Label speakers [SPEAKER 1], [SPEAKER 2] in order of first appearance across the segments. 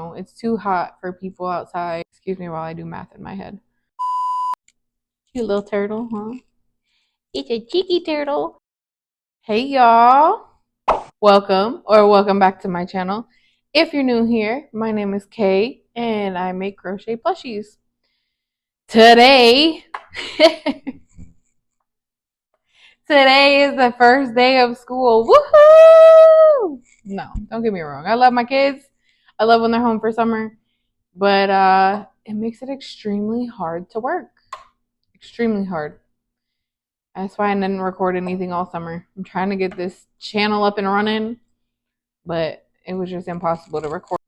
[SPEAKER 1] know, it's too hot for people outside. Excuse me while I do math in my head. Cute little turtle, huh? It's a cheeky turtle. Hey y'all. Welcome back to my channel. If you're new here, my name is Kay and I make crochet plushies. Today Today is the first day of school. Woohoo! No, don't get me wrong. I love my kids. I love when they're home for summer. But it makes it extremely hard to work. Extremely hard. That's why I didn't record anything all summer. I'm trying to get this channel up and running, but it was just impossible to record.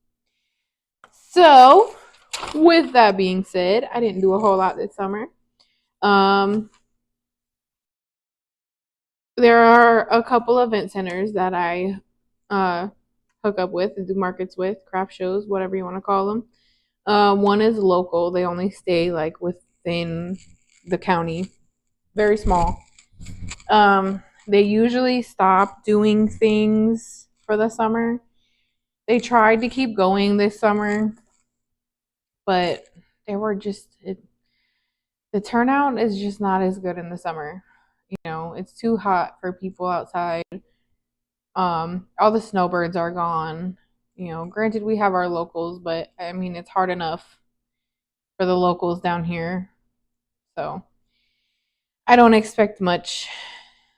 [SPEAKER 1] So, with that being said, I didn't do a whole lot this summer. There are a couple event centers that I hook up with, do markets with, craft shows, whatever you want to call them. One is local. They only stay like within the county, very small. They usually stop doing things for the summer. They tried to keep going this summer, but they were the turnout is just not as good in the summer. You know, it's too hot for people outside. All the snowbirds are gone. You know, granted we have our locals, but I mean it's hard enough for the locals down here. So I don't expect much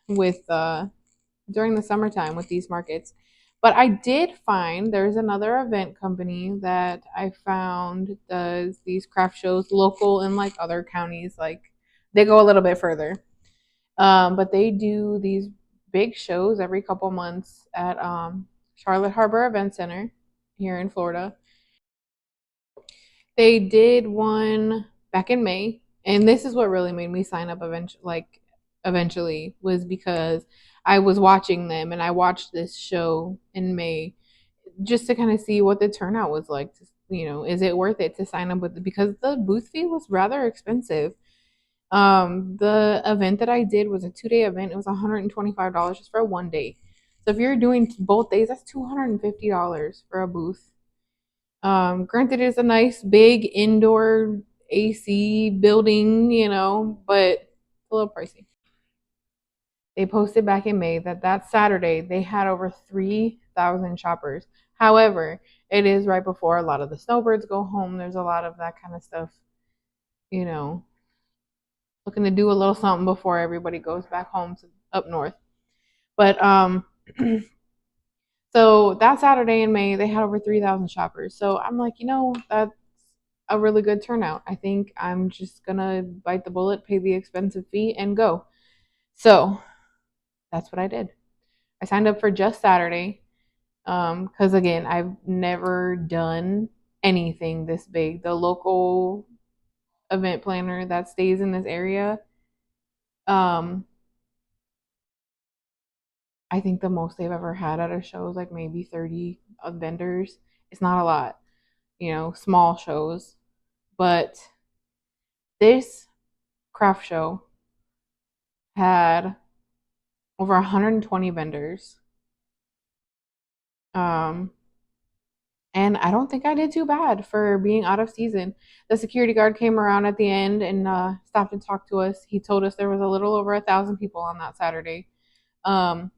[SPEAKER 1] with during the summertime with these markets. But I did find there's another event company that I found does these craft shows local in like other counties. Like they go a little bit further. But they do these big shows every couple months at Charlotte Harbor Event Center here in Florida. They did one back in May, and this is what really made me sign up eventually was because I was watching them and I watched this show in May just to kind of see what the turnout was like. You know, is it worth it to sign up with because the booth fee was rather expensive. The event that I did was a 2-day event. It was $125 just for one day. So if you're doing both days, that's $250 for a booth. Granted, it's a nice big indoor AC building, you know, but it's a little pricey. They posted back in May that Saturday they had over 3,000 shoppers. However, it is right before a lot of the snowbirds go home. There's a lot of that kind of stuff, you know, looking to do a little something before everybody goes back home to up north. But so that Saturday in May they had over 3,000 shoppers. So I'm like, you know, that's a really good turnout. I think I'm just gonna bite the bullet, pay the expensive fee, and go. So that's what I did. I signed up for just Saturday because again, I've never done anything this big. The local event planner that stays in this area, um, I think the most they've ever had at a show is like maybe 30 vendors. It's not a lot, you know, small shows. But this craft show had over 120 vendors. Um, and I don't think I did too bad for being out of season. The security guard came around at the end and stopped and talked to us. He told us there was a little over 1,000 people on that Saturday. Um,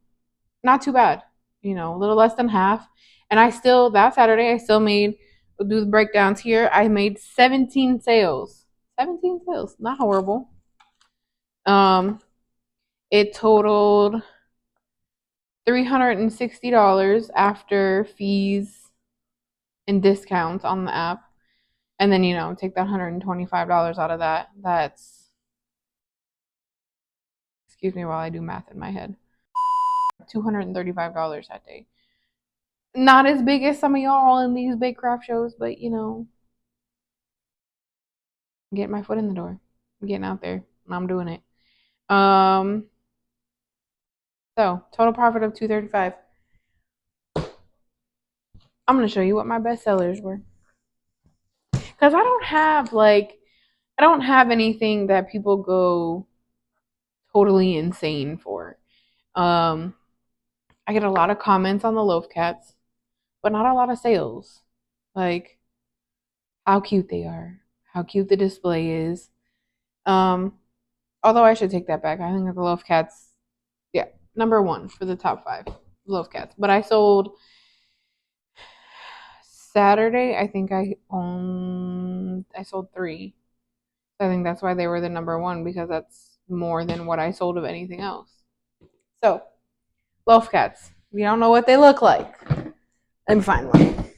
[SPEAKER 1] Not too bad, you know, a little less than half. And that Saturday, I still made, we'll do the breakdowns here. I made 17 sales. 17 sales, not horrible. Um, it totaled $360 after fees and discounts on the app. And then, you know, take that $125 out of that. That's, excuse me while I do math in my head, $235 that day. Not as big as some of y'all in these big craft shows, but you know, getting my foot in the door. I'm getting out there and I'm doing it. Um, so total profit of $235. I'm gonna show you what my best sellers were. Cause I don't have anything that people go totally insane for. I get a lot of comments on the Loaf Cats, but not a lot of sales. Like how cute they are, how cute the display is. Um, Although I should take that back. I think that the Loaf Cats, yeah, number one for the top five Loaf Cats. But I sold Saturday. I think I sold three. I think that's why they were the number one because that's more than what I sold of anything else. So Loaf Cats. If you don't know what they look like, let me find one.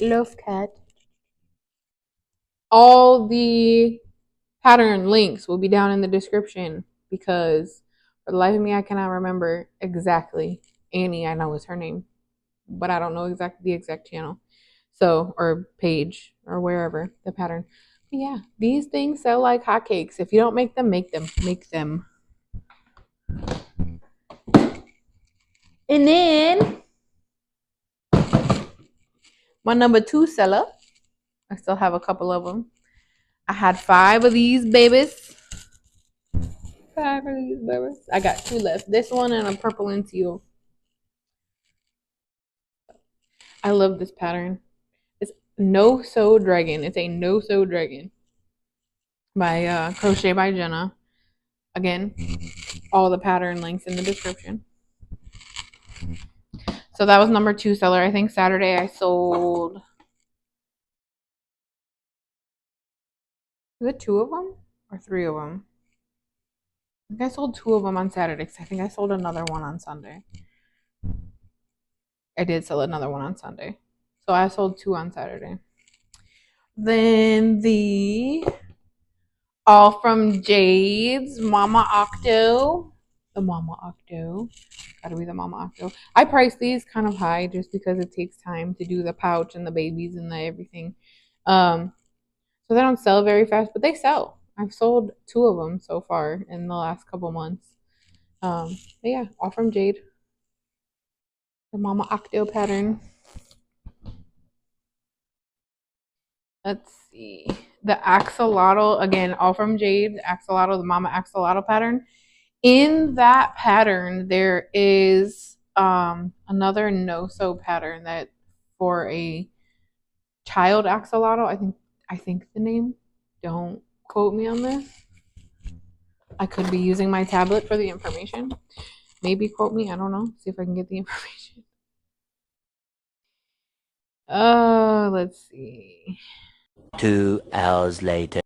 [SPEAKER 1] Loaf Cat. All the pattern links will be down in the description because for the life of me, I cannot remember exactly. Annie, I know is her name, but I don't know the exact channel. So, or page or wherever the pattern. But yeah, these things sell like hotcakes. If you don't make them, make them. Make them. And then my number two seller, I still have a couple of them. I had five of these babies. Five of these babies. I got two left. This one and a purple and teal. I love this pattern. It's No Sew Dragon. It's a No Sew Dragon by Crochet by Jenna. Again, all the pattern links in the description. So that was number two seller. I think Saturday I sold. Was it two of them or three of them? I think I sold two of them on Saturday because I think I sold another one on Sunday. I did sell another one on Sunday. So I sold two on Saturday. Then the All from Jade's Mama Octo. The Mama Octo. Gotta be the Mama Octo. I priced these kind of high just because it takes time to do the pouch and the babies and the everything. So they don't sell very fast, but they sell. I've sold two of them so far in the last couple months. But yeah, all from Jade. The Mama Octo pattern. Let's see. The Axolotl, again, all from Jade. Axolotl, the Mama Axolotl pattern. In that pattern, there is another no-sew pattern that for a child axolotl. I think the name. Don't quote me on this. I could be using my tablet for the information. Maybe quote me. I don't know. See if I can get the information. Let's see.
[SPEAKER 2] 2 hours later.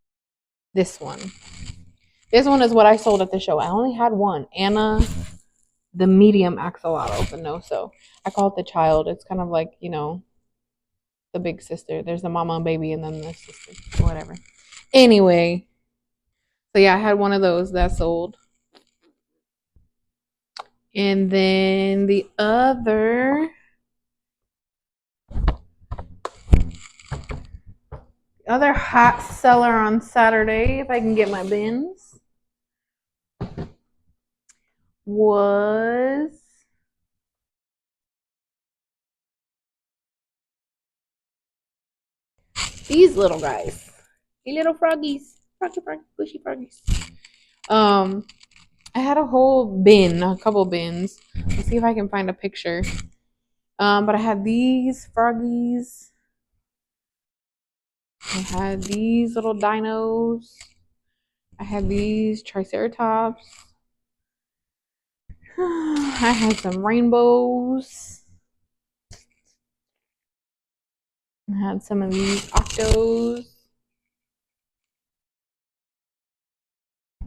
[SPEAKER 1] This one. This one is what I sold at the show. I only had one. Anna, the medium axolotl, the no-sew. I call it the child. It's kind of like, the big sister. There's the mama and baby and then the sister. Whatever. Anyway. So yeah, I had one of those that sold. And then the other hot seller on Saturday, if I can get my bins, was these little guys. The little froggies. Froggy, bushy froggies. I had a whole bin, a couple bins. Let's see if I can find a picture. But I had these froggies. I had these little dinos. I had these Triceratops. I had some rainbows. I had some of these Octos.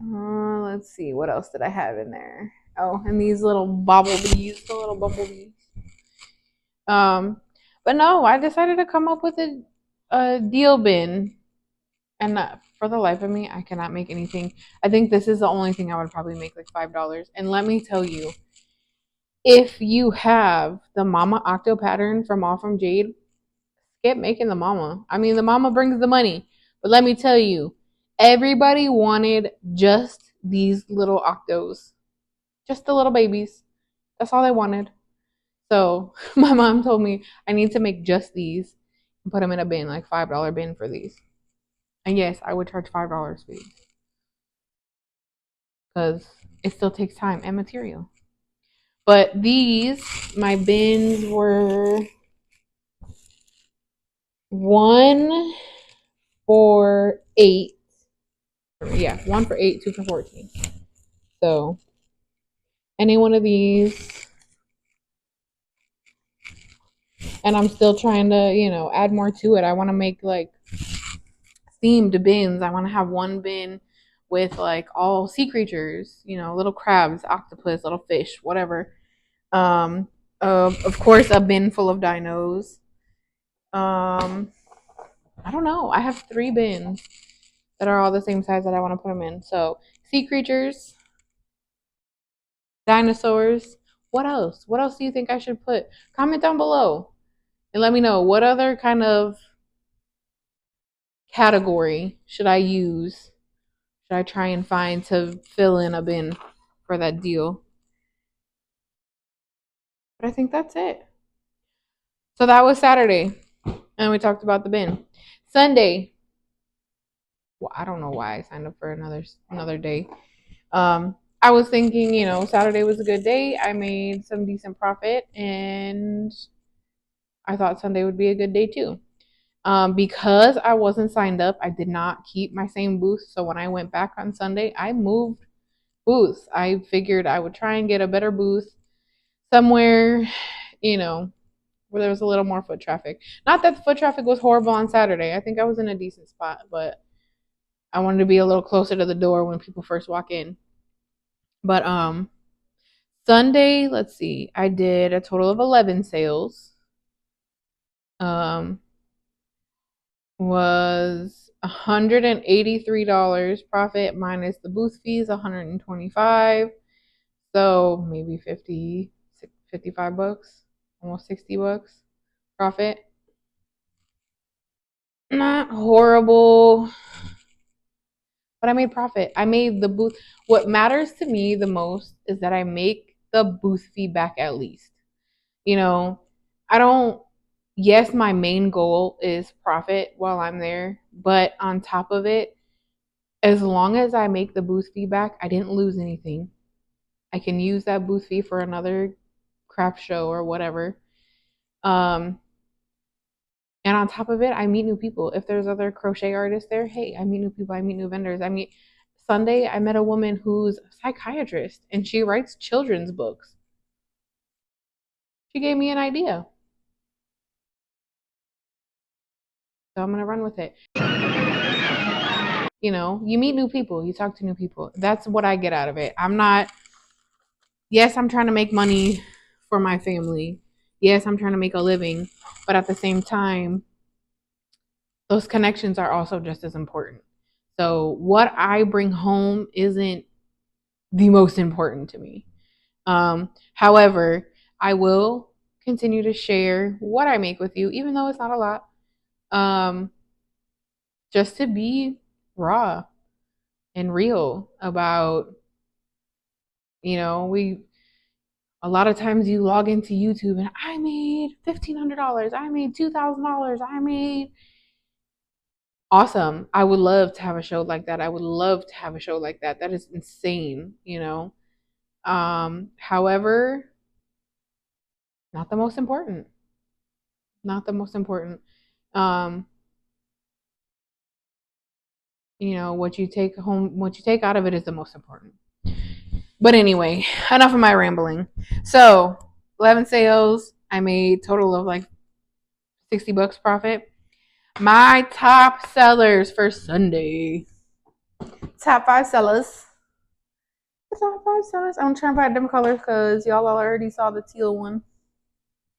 [SPEAKER 1] Let's see, what else did I have in there? Oh, and these little bumblebees, the little bumblebees. But no, I decided to come up with a deal bin, and for the life of me, I cannot make anything. I think this is the only thing I would probably make like $5. And let me tell you, if you have the Mama Octo pattern from All from Jade, skip making the mama. I mean, the mama brings the money. But let me tell you, everybody wanted just these little octos. Just the little babies. That's all they wanted. So my mom told me I need to make just these and put them in a bin, like $5 bin for these. And yes, I would charge $5 for these. Because it still takes time and material. But these, my bins were 1 for 8. Yeah, 1 for 8, 2 for 14. So any one of these, and I'm still trying to, add more to it. I want to make like themed bins. I want to have one bin with like all sea creatures, little crabs, octopus, little fish, whatever. Um, of course, a bin full of dinos. Um, I don't know. I have 3 bins that are all the same size that I want to put them in. So sea creatures, dinosaurs. What else? What else do you think I should put? Comment down below and let me know what other kind of category should I use? Should I try and find to fill in a bin for that deal? But I think that's it. So that was Saturday, and we talked about the bin. Sunday. Well, I don't know why I signed up for another day. I was thinking, Saturday was a good day. I made some decent profit, and I thought Sunday would be a good day too. Because I wasn't signed up, I did not keep my same booth. So when I went back on Sunday, I moved booths. I figured I would try and get a better booth somewhere, you know, where there was a little more foot traffic. Not that the foot traffic was horrible on Saturday. I think I was in a decent spot, but I wanted to be a little closer to the door when people first walk in. But Sunday, let's see, I did a total of 11 sales. Um was $183 profit minus the booth fees, 125. So maybe 50, 55 bucks, almost 60 bucks profit. Not horrible, but I made profit. I made the booth. What matters to me the most is that I make the booth fee back at least. You know, I don't, yes, my main goal is profit while I'm there, but on top of it, as long as I make the booth fee back, I didn't lose anything. I can use that booth fee for another craft show or whatever. Um, and on top of it, I meet new people. If there's other crochet artists there, hey, I meet new people. I meet new vendors. Sunday, I met a woman who's a psychiatrist and she writes children's books. She gave me an idea. So I'm going to run with it. You meet new people, you talk to new people. That's what I get out of it. Yes, I'm trying to make money for my family. Yes, I'm trying to make a living, but at the same time, those connections are also just as important. So, what I bring home isn't the most important to me. However, I will continue to share what I make with you, even though it's not a lot, um, just to be raw and real about, we a lot of times you log into YouTube and I made $1,500, I made $2,000, I made awesome. I would love to have a show like that. I would love to have a show like that. That is insane. However, not the most important. Not the most important. Um, what you take home, what you take out of it is the most important. But anyway, enough of my rambling. So, 11 sales. I made total of like 60 bucks profit. My top sellers for Sunday. Top 5 sellers. Top 5 sellers. I'm trying to find them colors because y'all already saw the teal one.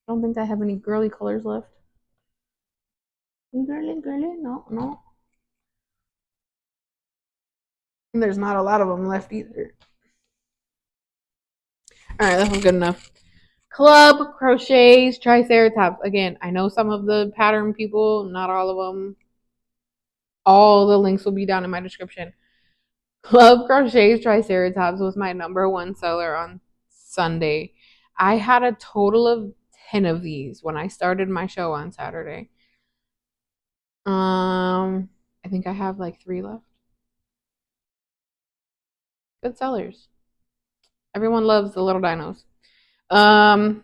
[SPEAKER 1] I don't think I have any girly colors left. Girly, no, no. And there's not a lot of them left either. All right, that was good enough. Club Crochets Triceratops. Again, I know some of the pattern people, not all of them. All the links will be down in my description. Club Crochets Triceratops was my number one seller on Sunday. I had a total of 10 of these when I started my show on Saturday. I think I have like 3 left. Good sellers. Everyone loves the little dinos. Um,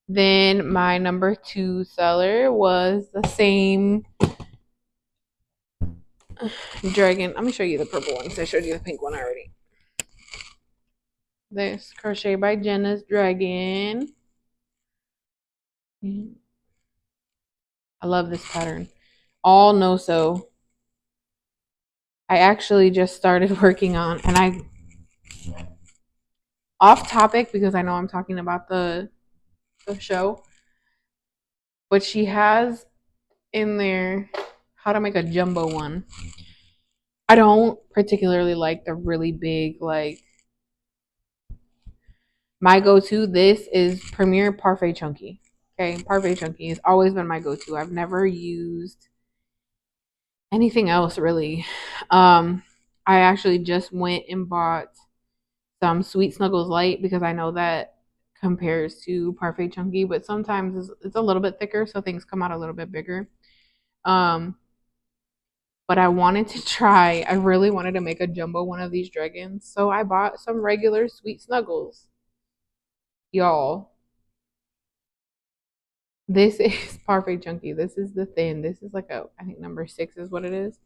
[SPEAKER 1] then my number two seller was the same dragon. Let me show you the purple one because I showed you the pink one already. This Crochet by Jenna's dragon. I love this pattern. All no sew. I actually just started working on, and I off topic because I know I'm talking about the show, but she has in there how to make a jumbo one. I don't particularly like the really big, like my go-to. This is Premier Parfait Chunky. Okay, Parfait Chunky has always been my go-to. I've never used anything else really. I actually just went and bought some Sweet Snuggles Light because I know that compares to Parfait Chunky, but sometimes it's a little bit thicker, so things come out a little bit bigger. Um, but I wanted to try. I really wanted to make a jumbo one of these dragons, so I bought some regular Sweet Snuggles. Y'all, this is Parfait Chunky. This is the thin. This is like I think number 6 is what it is.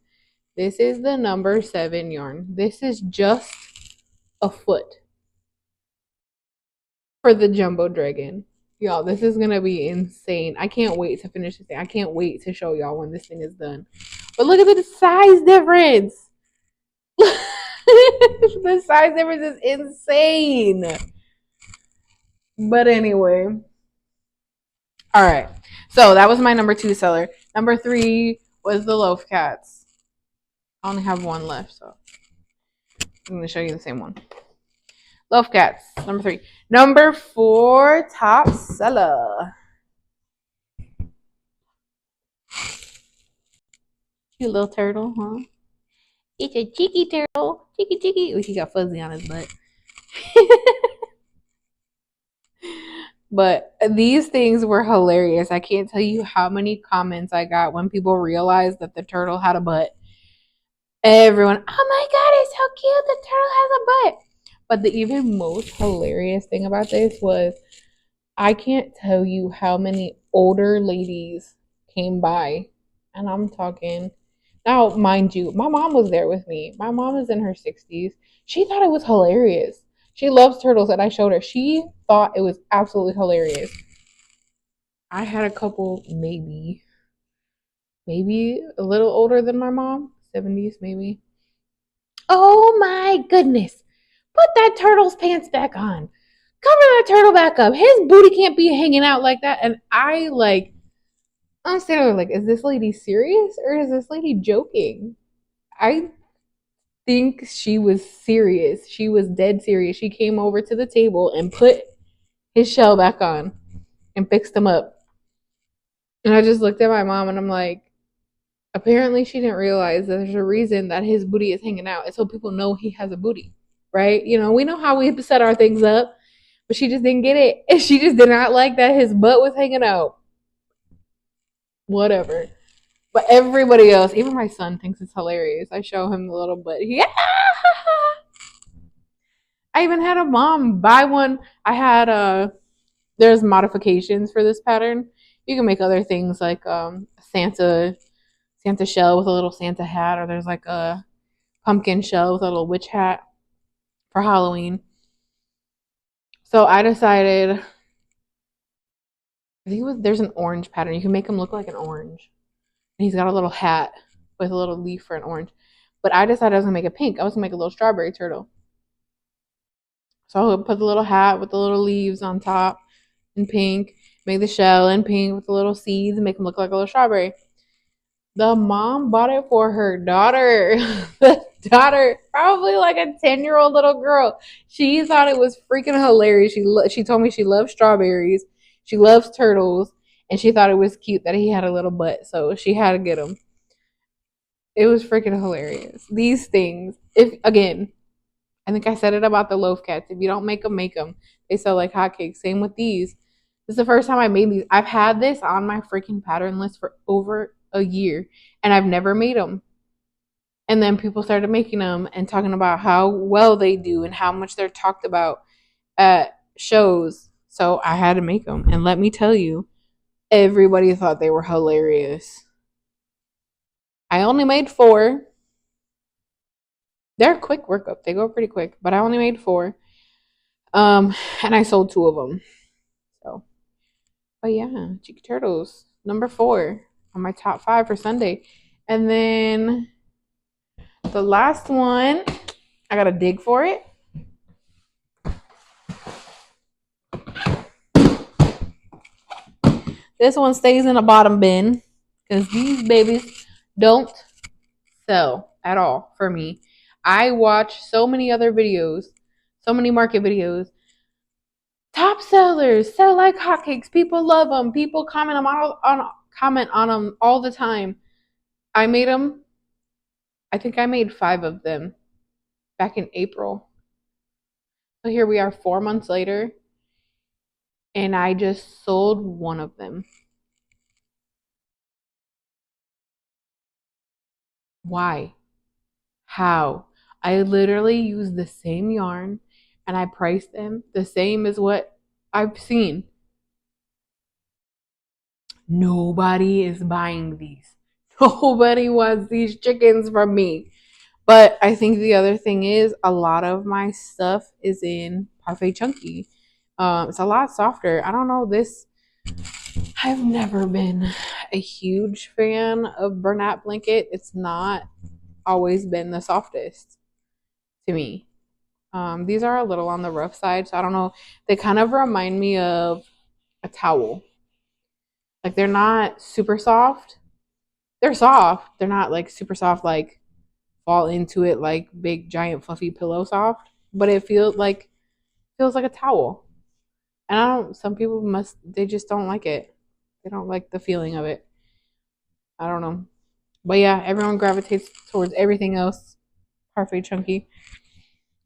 [SPEAKER 1] This is the number 7 yarn. This is just a foot for the jumbo dragon. Y'all, this is gonna be insane. I can't wait to finish this thing. I can't wait to show y'all when this thing is done. But look at the size difference. The size difference is insane. But anyway. Alright. So that was my number 2 seller. Number 3 was the Loaf Cats. I only have one left, so I'm gonna show you the same one. Loaf Cats, number 3. Number 4, top seller. Cute little turtle, huh? It's a cheeky turtle. Cheeky, cheeky. Oh, he got fuzzy on his butt. But these things were hilarious. I can't tell you how many comments I got when people realized that the turtle had a butt. Everyone, oh my god, it's so cute. The turtle has a butt. But the even most hilarious thing about this was I can't tell you how many older ladies came by. And I'm talking. Now, mind you, my mom was there with me. My mom is in her 60s. She thought it was hilarious. She loves turtles, and I showed her. She thought it was absolutely hilarious. I had a couple, maybe a little older than my mom, 70s maybe. Oh my goodness. Put that turtle's pants back on. Cover that turtle back up. His booty can't be hanging out like that. And I'm standing there like, is this lady serious or is this lady joking? I think she was serious. She was dead serious. She came over to the table and put his shell back on and fixed him up. And I just looked at my mom and I'm like, apparently she didn't realize that there's a reason that his booty is hanging out. It's so people know he has a booty, right? You know, we know how we set our things up, but she just didn't get it. And she just did not like that his butt was hanging out. Whatever. But everybody else, even my son, thinks it's hilarious. I show him the little butt. Yeah. I even had a mom buy one. I had there's modifications for this pattern. You can make other things like Santa shell with a little Santa hat, or there's like a pumpkin shell with a little witch hat for Halloween. So I decided, I think there's an orange pattern. You can make him look like an orange. And he's got a little hat with a little leaf for an orange. But I decided I was gonna make it pink. I was gonna make a little strawberry turtle. So I put the little hat with the little leaves on top in pink, make the shell in pink with the little seeds, and make him look like a little strawberry. The mom bought it for her daughter. The daughter, probably like a 10-year-old little girl. She thought it was freaking hilarious. She told me she loves strawberries. She loves turtles. And she thought it was cute that he had a little butt. So she had to get him. It was freaking hilarious. These things, if again, I think I said it about the loaf cats. If you don't make them, make them. They sell like hotcakes. Same with these. This is the first time I made these. I've had this on my freaking pattern list for over a year, and I've never made them. And then people started making them and talking about how well they do and how much they're talked about at shows. So I had to make them. And let me tell you, everybody thought they were hilarious. I only made 4. They're a quick workup. They go pretty quick, but I only made 4. And I sold 2 of them. So, but yeah, Cheeky Turtles, number 4 on my top 5 for Sunday. And then the last one, I gotta dig for it. This one stays in the bottom bin because these babies don't sell at all for me. I watch so many other videos, so many market videos. Top sellers sell like hotcakes. People love them. People comment on them all the time. I made them. I think I made 5 of them back in April. So here we are 4 months later, and I just sold 1 of them. Why? How? I literally used the same yarn and I priced them the same as what I've seen. Nobody is buying these. Nobody wants these chickens from me. But I think the other thing is a lot of my stuff is in Parfait Chunky. It's a lot softer. I don't know this. I've never been a huge fan of Bernat blanket. It's not always been the softest to me. These are a little on the rough side, so I don't know. They kind of remind me of a towel. Like they're not super soft. They're soft. They're not like super soft, like fall into it like big giant fluffy pillow soft. But it feels like a towel. And I don't. Some people they just don't like it. They don't like the feeling of it. I don't know. But yeah, everyone gravitates towards everything else. Parfait Chunky.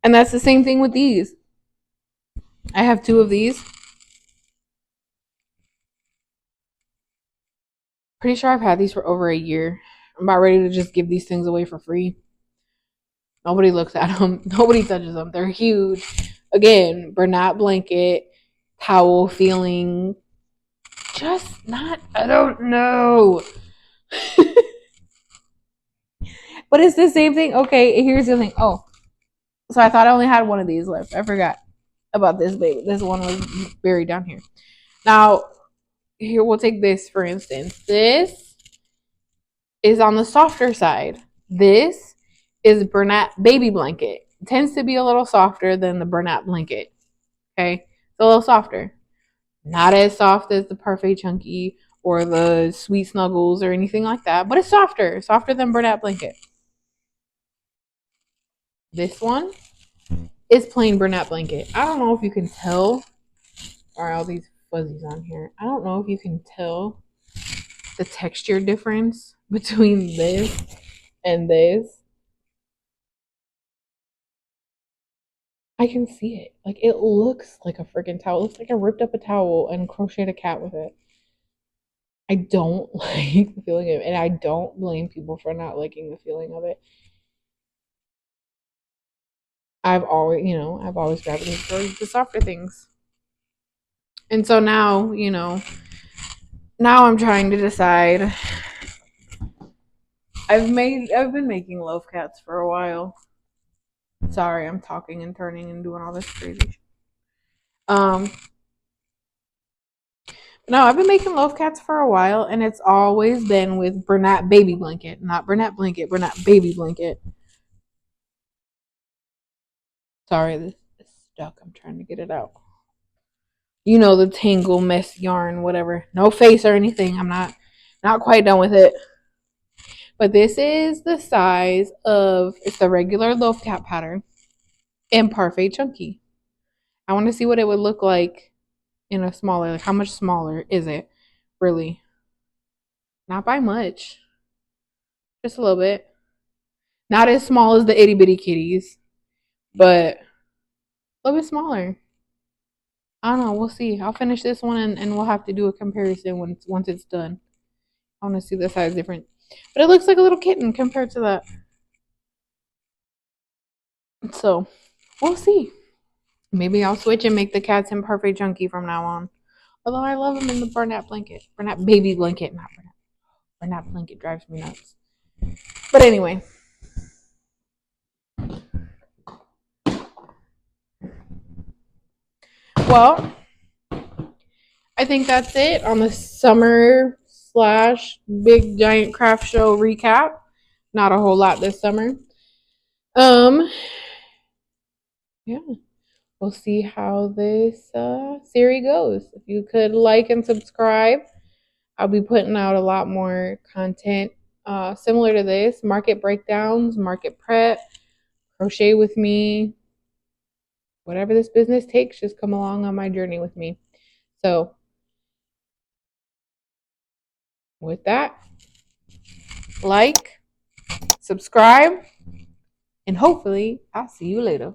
[SPEAKER 1] And that's the same thing with these. I have 2 of these. Pretty sure I've had these for over a year. I'm about ready to just give these things away for free. Nobody looks at them. Nobody touches them. They're huge. Again, Bernat blanket, towel feeling. Just not, I don't know. But it's the same thing. Okay, here's the thing. Oh, so I thought I only had 1 of these left. I forgot about this baby. This one was buried down here. Now, here we'll take this for instance. This is on the softer side. This is Bernat baby blanket. It tends to be a little softer than the Bernat blanket. Okay, it's a little softer. Not as soft as the Parfait Chunky or the Sweet Snuggles or anything like that, but it's softer than Bernat blanket. This one is plain Bernat blanket. I don't know if you can tell. Are all these fuzzies on here? I don't know if you can tell the texture difference between this and this. I can see it. Like it looks like a freaking towel. It looks like I ripped up a towel and crocheted a cat with it. I don't like the feeling of it, and I don't blame people for not liking the feeling of it. I've always gravitated towards the softer things. And so now, now I'm trying to decide. I've been making loaf cats for a while. Sorry, I'm talking and turning and doing all this crazy shit. No, I've been making loaf cats for a while, and it's always been with Bernat baby blanket, not Bernat blanket, Bernat baby blanket. Sorry, this is stuck. I'm trying to get it out. The tangle mess yarn, whatever. No face or anything. I'm not quite done with it. But this is the size of it's the regular loaf cat pattern in Parfait Chunky. I want to see what it would look like in a smaller, like how much smaller is it really? Not by much. Just a little bit. Not as small as the itty bitty kitties, but a little bit smaller. I don't know. We'll see. I'll finish this one and we'll have to do a comparison once it's done. I want to see the size difference. But it looks like a little kitten compared to that. So we'll see. Maybe I'll switch and make the cats in perfect chunky from now on. Although I love them in the Bernat blanket. Bernat baby blanket, not Bernat. Bernat blanket drives me nuts. But anyway. Well, I think that's it on the summer slash big giant craft show recap. Not a whole lot this summer. Yeah. We'll see how this series goes. If you could like and subscribe, I'll be putting out a lot more content similar to this, market breakdowns, market prep, crochet with me, whatever this business takes, just come along on my journey with me. So, with that, like, subscribe, and hopefully, I'll see you later.